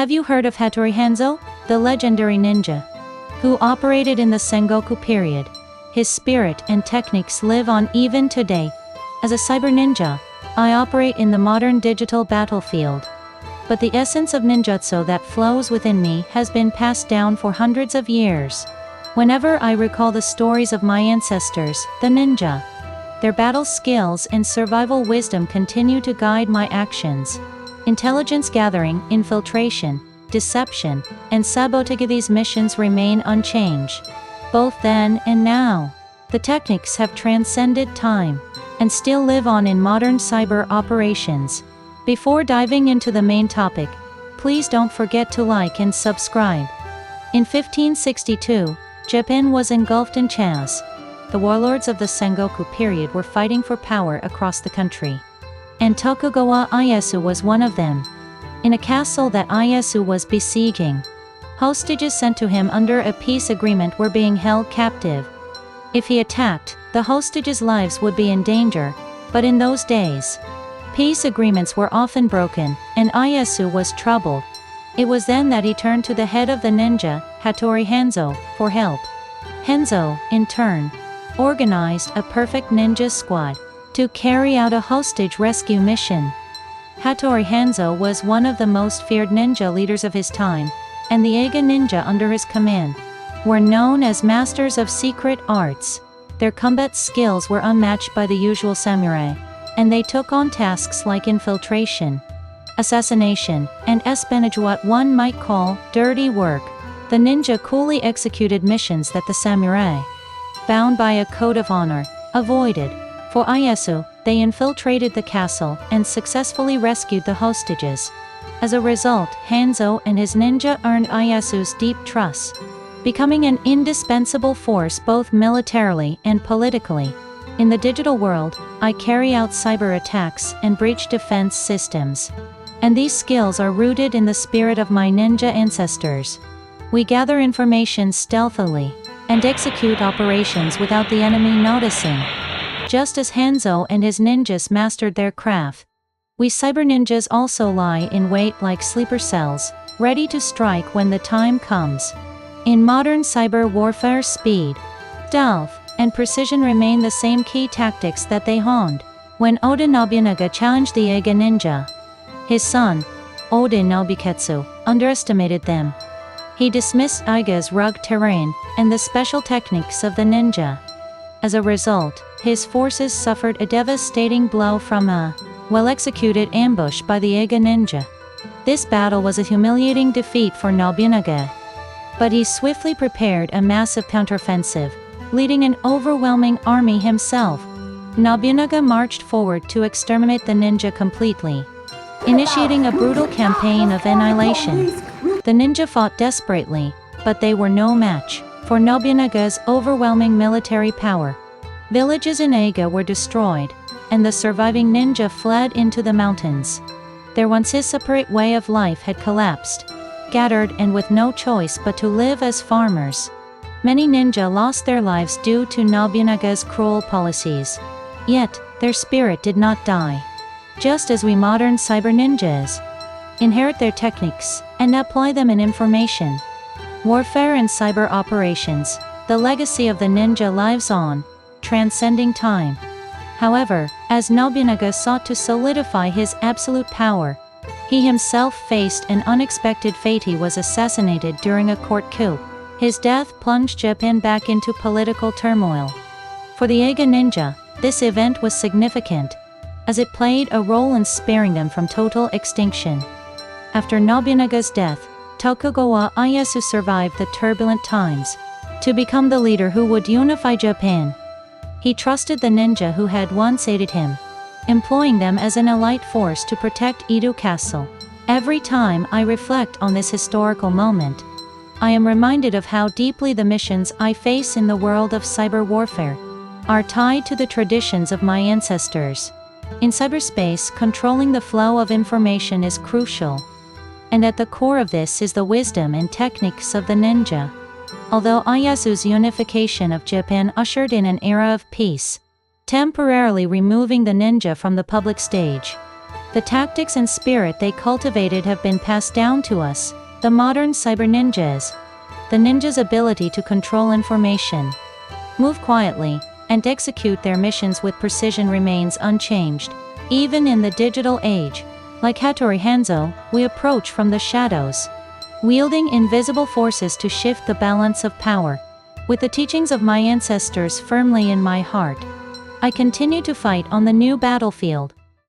Have you heard of Hattori Hanzo, the legendary ninja, who operated in the Sengoku period? His spirit and techniques live on even today. As a cyber ninja, I operate in the modern digital battlefield. But the essence of ninjutsu that flows within me has been passed down for hundreds of years. Whenever I recall the stories of my ancestors, the ninja, their battle skills and survival wisdom continue to guide my actions. Intelligence gathering, infiltration, deception, and sabotage. These missions remain unchanged, both then and now. The techniques have transcended time and still live on in modern cyber operations. Before diving into the main topic, please don't forget to like and subscribe. In 1562, Japan was engulfed in chaos. The warlords of the Sengoku period were fighting for power across the country. And Tokugawa Ieyasu was one of them. In a castle that Ieyasu was besieging, hostages sent to him under a peace agreement were being held captive. If he attacked, the hostages' lives would be in danger, but in those days, peace agreements were often broken, and Ieyasu was troubled. It was then that he turned to the head of the ninja, Hattori Hanzo, for help. Hanzo, in turn, organized a perfect ninja squad to carry out a hostage rescue mission. Hattori Hanzo was one of the most feared ninja leaders of his time, and the Eiga ninja under his command were known as masters of secret arts. Their combat skills were unmatched by the usual samurai, and they took on tasks like infiltration, assassination, and espionage, what one might call dirty work. The ninja coolly executed missions that the samurai, bound by a code of honor, avoided. For Ieyasu, they infiltrated the castle and successfully rescued the hostages. As a result, Hanzo and his ninja earned Ieyasu's deep trust, becoming an indispensable force both militarily and politically. In the digital world, I carry out cyber attacks and breach defense systems. And these skills are rooted in the spirit of my ninja ancestors. We gather information stealthily and execute operations without the enemy noticing. Just as Hanzo and his ninjas mastered their craft, we cyber ninjas also lie in wait like sleeper cells, ready to strike when the time comes. In modern cyber warfare, speed, stealth, and precision remain the same key tactics that they honed when Oda Nobunaga challenged the Eiga ninja. His son, Oda Nobuketsu, underestimated them. He dismissed Eiga's rugged terrain and the special techniques of the ninja. As a result, his forces suffered a devastating blow from a well-executed ambush by the Eiga ninja. This battle was a humiliating defeat for Nobunaga, but he swiftly prepared a massive counteroffensive, leading an overwhelming army himself. Nobunaga marched forward to exterminate the ninja completely, initiating a brutal campaign of annihilation. The ninja fought desperately, but they were no match for Nobunaga's overwhelming military power. Villages in Eiga were destroyed, and the surviving ninja fled into the mountains. Their once separate way of life had collapsed, scattered and with no choice but to live as farmers. Many ninja lost their lives due to Nobunaga's cruel policies. Yet, their spirit did not die. Just as we modern cyber ninjas inherit their techniques and apply them in information warfare and cyber operations, the legacy of the ninja lives on, transcending time. However, as Nobunaga sought to solidify his absolute power, he himself faced an unexpected fate. He was assassinated during a court coup. His death plunged Japan back into political turmoil. For the Eiga ninja, this event was significant, as it played a role in sparing them from total extinction. After Nobunaga's death, Tokugawa Ieyasu survived the turbulent times to become the leader who would unify Japan. He trusted the ninja who had once aided him, employing them as an elite force to protect Edo Castle. Every time I reflect on this historical moment, I am reminded of how deeply the missions I face in the world of cyber warfare are tied to the traditions of my ancestors. In cyberspace, controlling the flow of information is crucial, and at the core of this is the wisdom and techniques of the ninja. Although Ieyasu's unification of Japan ushered in an era of peace, temporarily removing the ninja from the public stage, The tactics and spirit they cultivated have been passed down to us, the modern cyber ninjas. The ninjas' ability to control information, move quietly, and execute their missions with precision remains unchanged. Even in the digital age, like Hattori Hanzo, we approach from the shadows, wielding invisible forces to shift the balance of power. With the teachings of my ancestors firmly in my heart, I continue to fight on the new battlefield.